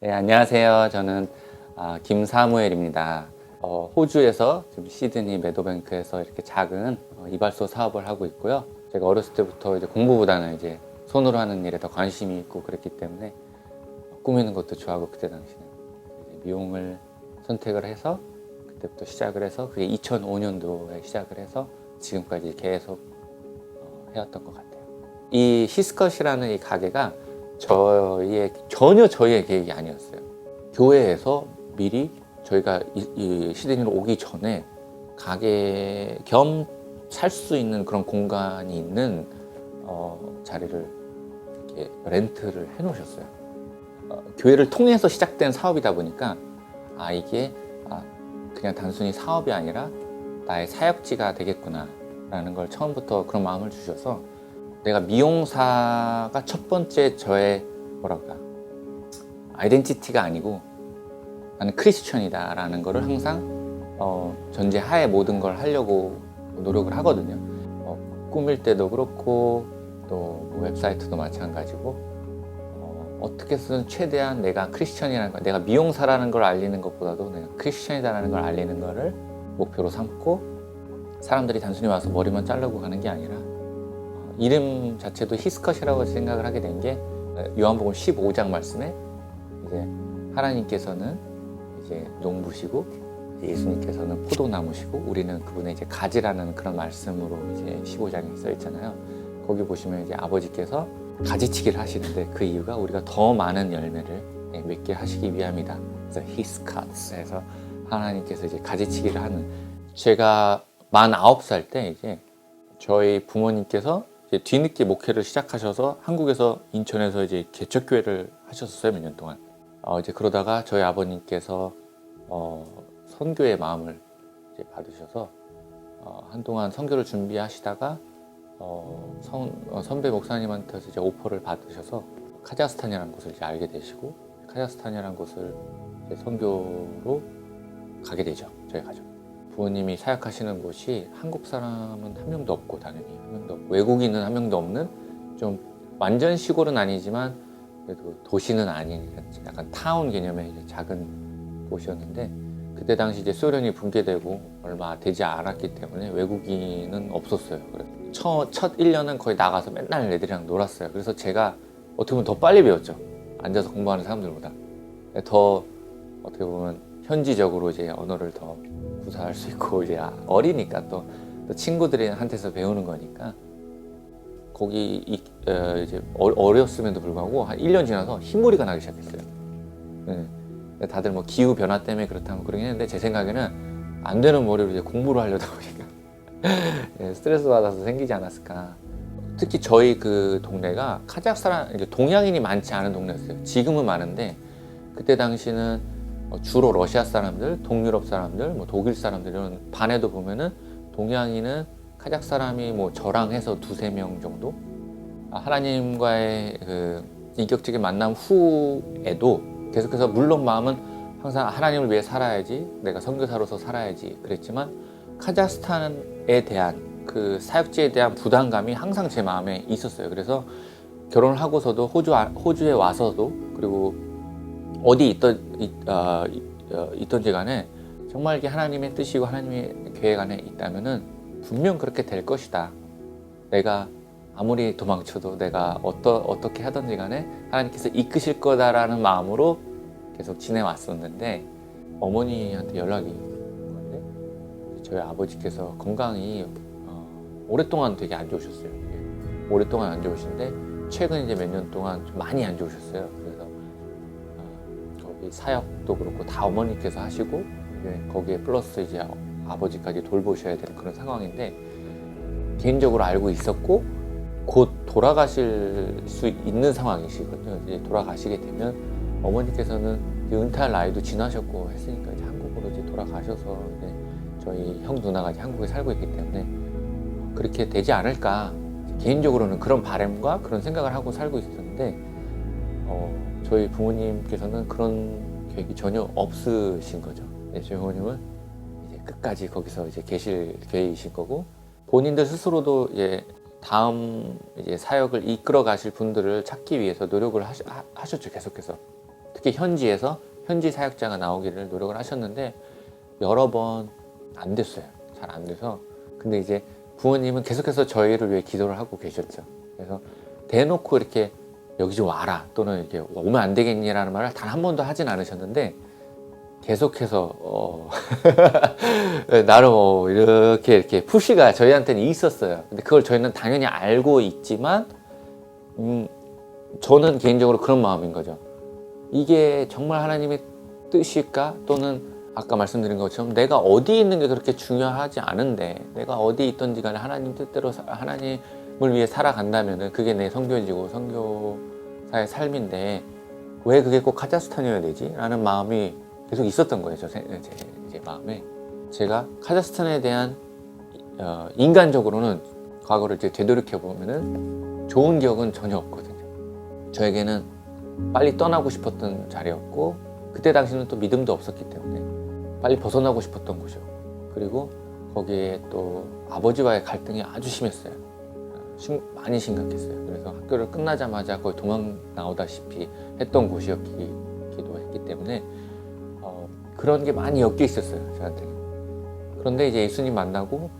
네, 안녕하세요. 저는 김사무엘입니다. 호주에서 지금 시드니 메도뱅크에서 이렇게 작은 이발소 사업을 하고 있고요. 제가 어렸을 때부터 이제 공부보다는 이제 손으로 하는 일에 더 관심이 있고 그랬기 때문에 꾸미는 것도 좋아하고, 그때 당시에는 이제 미용을 선택을 해서 그때부터 시작을 해서, 그게 2005년도에 시작을 해서 지금까지 계속 해왔던 것 같아요. 이 히스컷이라는 이 가게가 전혀 저희의 계획이 아니었어요. 교회에서 미리 저희가 이 시드니로 오기 전에 가게 겸 살 수 있는 그런 공간이 있는 자리를 이렇게 렌트를 해 놓으셨어요. 교회를 통해서 시작된 사업이다 보니까 이게 그냥 단순히 사업이 아니라 나의 사역지가 되겠구나 라는 걸 처음부터 그런 마음을 주셔서, 내가 미용사가 첫 번째 저의 아이덴티티가 아니고 나는 크리스천이다 라는 거를 항상 전제하에 모든 걸 하려고 노력을 하거든요. 꾸밀 때도 그렇고 또 웹사이트도 마찬가지고, 어떻게 쓰든 최대한 내가 크리스천이라는 거, 내가 미용사라는 걸 알리는 것보다도 내가 크리스천이다라는 걸 알리는 거를 목표로 삼고, 사람들이 단순히 와서 머리만 자르고 가는 게 아니라, 이름 자체도 히스컷이라고 생각을 하게 된 게 요한복음 15장 말씀에 이제 하나님께서는 이제 농부시고 예수님께서는 포도나무시고 우리는 그분의 이제 가지라는 그런 말씀으로 이제 15장에 써 있잖아요. 거기 보시면 이제 아버지께서 가지치기를 하시는데 그 이유가 우리가 더 많은 열매를 맺게 하시기 위함이다. 그래서 히스컷에서 하나님께서 이제 가지치기를 하는, 제가 만 9살 때 이제 저희 부모님께서 이제 뒤늦게 목회를 시작하셔서 한국에서 인천에서 이제 개척교회를 하셨었어요, 몇 년 동안. 이제 그러다가 저희 아버님께서 선교의 마음을 이제 받으셔서 한동안 선교를 준비하시다가 선배 목사님한테서 이제 오퍼를 받으셔서 카자흐스탄이라는 곳을 이제 알게 되시고, 카자흐스탄이라는 곳을 이제 선교로 가게 되죠, 저희 가족. 부모님이 사역하시는 곳이 한국 사람은 한 명도 없고, 당연히 한 명도 없고, 외국인은 한 명도 없는, 좀 완전 시골은 아니지만 그래도 도시는 아닌 약간 타운 개념의 이제 작은 곳이었는데, 그때 당시 이제 소련이 붕괴되고 얼마 되지 않았기 때문에 외국인은 없었어요. 그래서 첫 1년은 거의 나가서 맨날 애들이랑 놀았어요. 그래서 제가 어떻게 보면 더 빨리 배웠죠, 앉아서 공부하는 사람들보다. 더 어떻게 보면 현지적으로 이제 언어를 더 구사할 수 있고, 이제 어리니까 또 친구들한테서 배우는 거니까. 거기 이제 어렸음에도 불구하고 한 1년 지나서 흰머리가 나기 시작했어요. 다들 뭐 기후 변화 때문에 그렇다고 그러긴 했는데, 제 생각에는 안 되는 머리로 이제 공부를 하려다 보니까 스트레스 받아서 생기지 않았을까. 특히 저희 그 동네가 카자흐스탄, 이제 동양인이 많지 않은 동네였어요. 지금은 많은데 그때 당시는 주로 러시아 사람들, 동유럽 사람들, 뭐 독일 사람들, 이런 반에도 보면은 동양인은 카자흐 사람이 뭐 저랑 해서 2-3명 정도. 하나님과의 그 인격적인 만남 후에도 계속해서, 물론 마음은 항상 하나님을 위해 살아야지, 내가 선교사로서 살아야지 그랬지만, 카자흐스탄에 대한 그 사역지에 대한 부담감이 항상 제 마음에 있었어요. 그래서 결혼을 하고서도 호주에 와서도, 그리고 어디 있던지 간에 정말 이게 하나님의 뜻이고 하나님의 계획 안에 있다면은 분명 그렇게 될 것이다. 내가 아무리 도망쳐도, 내가 어떻게 하든지 간에 하나님께서 이끄실 거다라는 마음으로 계속 지내왔었는데, 어머니한테 연락이 왔는데 저희 아버지께서 건강이 오랫동안 되게 안 좋으셨어요. 오랫동안 안 좋으신데 최근 이제 몇 년 동안 좀 많이 안 좋으셨어요. 그래서 거기 사역도 그렇고 다 어머니께서 하시고, 거기에 플러스 이제 아버지까지 돌보셔야 되는 그런 상황인데, 개인적으로 알고 있었고 곧 돌아가실 수 있는 상황이시거든요. 이제 돌아가시게 되면 어머니께서는 은퇴할 나이도 지나셨고 했으니까 이제 한국으로 이제 돌아가셔서 이제 저희 형 누나가 이제 한국에 살고 있기 때문에 그렇게 되지 않을까, 개인적으로는 그런 바람과 그런 생각을 하고 살고 있었는데, 저희 부모님께서는 그런 계획이 전혀 없으신 거죠. 저희 부모님은 이제 끝까지 거기서 이제 계실 계획이신 거고, 본인들 스스로도 이제 다음 이제 사역을 이끌어 가실 분들을 찾기 위해서 노력을 하셨죠, 계속해서. 특히 현지에서 현지 사역자가 나오기를 노력을 하셨는데 여러 번 안 됐어요. 잘 안 돼서. 근데 이제 부모님은 계속해서 저희를 위해 기도를 하고 계셨죠. 그래서 대놓고 이렇게 여기 좀 와라 또는 이렇게 오면 안 되겠니라는 말을 단 한 번도 하진 않으셨는데 계속해서 나름 이렇게 푸시가 저희한테는 있었어요. 근데 그걸 저희는 당연히 알고 있지만 저는 개인적으로 그런 마음인 거죠. 이게 정말 하나님의 뜻일까? 또는 아까 말씀드린 것처럼 내가 어디 있는 게 그렇게 중요하지 않은데 내가 어디 있든지 간에 하나님 뜻대로 하나님을 위해 살아간다면 그게 내 선교지고 선교사의 삶인데 왜 그게 꼭 카자흐스탄이어야 되지? 라는 마음이 계속 있었던 거예요. 제 마음에. 제가 카자흐스탄에 대한 인간적으로는 과거를 이제 되돌이켜 보면은 좋은 기억은 전혀 없거든요. 저에게는 빨리 떠나고 싶었던 자리였고 그때 당시는 또 믿음도 없었기 때문에 빨리 벗어나고 싶었던 곳이었고 그리고 거기에 또 아버지와의 갈등이 아주 심했어요. 많이 심각했어요. 그래서 학교를 끝나자마자 거의 도망 나오다시피 했던 곳이었기도 했기 때문에 그런 게 많이 엮여 있었어요. 저한테. 그런데 이제 예수님 만나고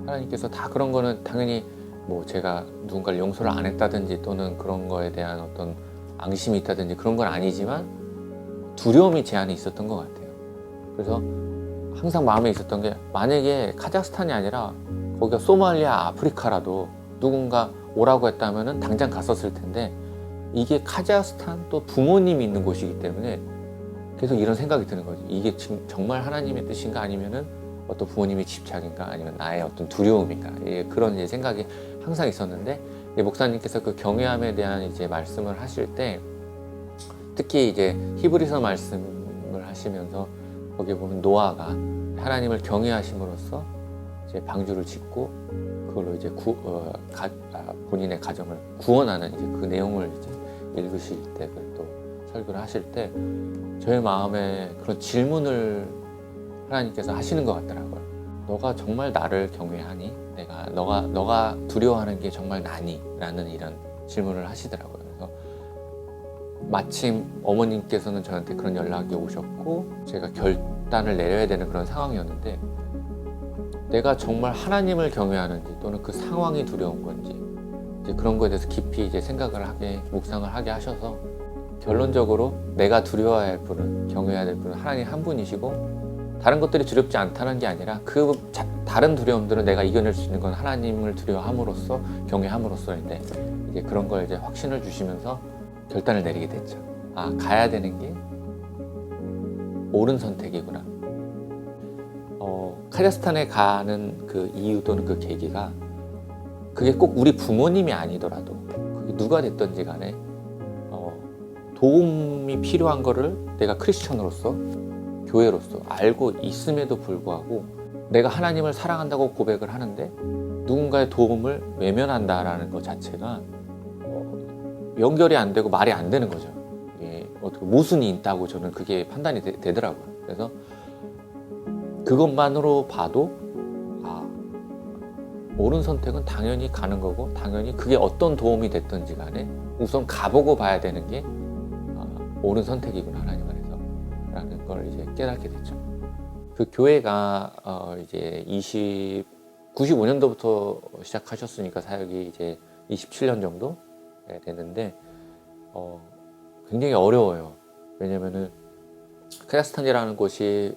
하나님께서 다 그런 거는 당연히 뭐 제가 누군가를 용서를 안 했다든지 또는 그런 거에 대한 어떤 앙심이 있다든지 그런 건 아니지만 두려움이 제 안에 있었던 것 같아요. 그래서 항상 마음에 있었던 게 만약에 카자흐스탄이 아니라 거기가 소말리아, 아프리카라도 누군가 오라고 했다면 당장 갔었을 텐데 이게 카자흐스탄 또 부모님이 있는 곳이기 때문에 계속 이런 생각이 드는 거죠. 이게 지금 정말 하나님의 뜻인가 아니면은 어떤 부모님의 집착인가 아니면 나의 어떤 두려움인가 그런 이제 생각이 항상 있었는데 목사님께서 그 경외함에 대한 이제 말씀을 하실 때 특히 이제 히브리서 말씀을 하시면서 거기에 보면 노아가 하나님을 경외하심으로써 이제 방주를 짓고 그걸로 이제 본인의 가정을 구원하는 이제 그 내용을 이제 읽으실 때 또 설교를 하실 때 저의 마음에 그런 질문을 하나님께서 하시는 것 같더라고요. 너가 정말 나를 경외하니? 너가 두려워하는 게 정말 나니? 라는 이런 질문을 하시더라고요. 그래서 마침 어머님께서는 저한테 그런 연락이 오셨고 제가 결단을 내려야 되는 그런 상황이었는데 내가 정말 하나님을 경외하는지 또는 그 상황이 두려운 건지 이제 그런 거에 대해서 깊이 이제 묵상을 하게 하셔서 결론적으로 내가 두려워해야 할 분은 경외해야 될 분은 하나님 한 분이시고 다른 것들이 두렵지 않다는 게 아니라 다른 두려움들은 내가 이겨낼 수 있는 건 하나님을 두려워함으로써 경외함으로써인데 이제 그런 걸 이제 확신을 주시면서 결단을 내리게 됐죠. 아, 가야 되는 게 옳은 선택이구나. 카자흐스탄에 가는 그 이유 또는 그 계기가 그게 꼭 우리 부모님이 아니더라도 그게 누가 됐든지 간에 도움이 필요한 거를 내가 크리스천으로서 교회로서 알고 있음에도 불구하고 내가 하나님을 사랑한다고 고백을 하는데 누군가의 도움을 외면한다라는 것 자체가 연결이 안 되고 말이 안 되는 거죠. 어떻게 모순이 있다고 저는 그게 판단이 되더라고요. 그래서 그것만으로 봐도 옳은 선택은 당연히 가는 거고 당연히 그게 어떤 도움이 됐든지 간에 우선 가보고 봐야 되는 게 옳은 선택이구나 하나님 안에서 라는 걸 이제 깨닫게 됐죠. 그 교회가 이제 95년도부터 시작하셨으니까 사역이 이제 27년 정도 됐는데 굉장히 어려워요. 왜냐면은 카자흐스탄이라는 곳이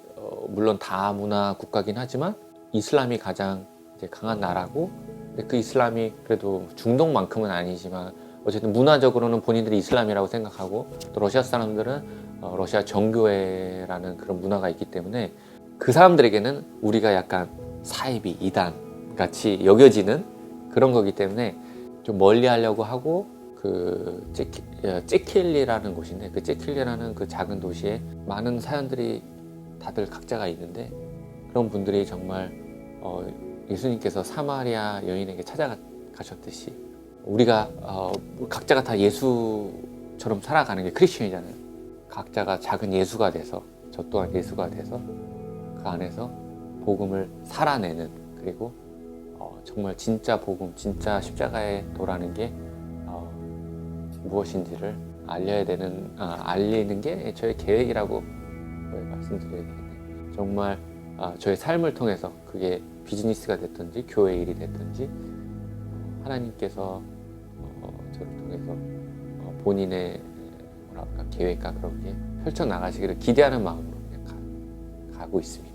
물론 다문화 국가긴 하지만 이슬람이 가장 이제 강한 나라고 근데 그 이슬람이 그래도 중동만큼은 아니지만 어쨌든 문화적으로는 본인들이 이슬람이라고 생각하고 또 러시아 사람들은 러시아 정교회라는 그런 문화가 있기 때문에 그 사람들에게는 우리가 약간 사이비, 이단 같이 여겨지는 그런 거기 때문에 좀 멀리 하려고 하고 그 찌킬리라는 곳인데 그 찌킬리라는 그 작은 도시에 많은 사연들이 다들 각자가 있는데 그런 분들이 정말 예수님께서 사마리아 여인에게 찾아가셨듯이 우리가 각자가 다 예수처럼 살아가는 게 크리스천이잖아요. 각자가 작은 예수가 돼서 저 또한 예수가 돼서 그 안에서 복음을 살아내는 그리고 정말 진짜 복음, 진짜 십자가의 도라는 게 무엇인지를 알리는 게 저의 계획이라고 말씀드려야 되겠네요. 정말 저의 삶을 통해서 그게 비즈니스가 됐든지 교회 일이 됐든지 하나님께서 저를 통해서 본인의 계획과 그런 게 펼쳐 나가시기를 기대하는 마음으로 그냥 가고 있습니다.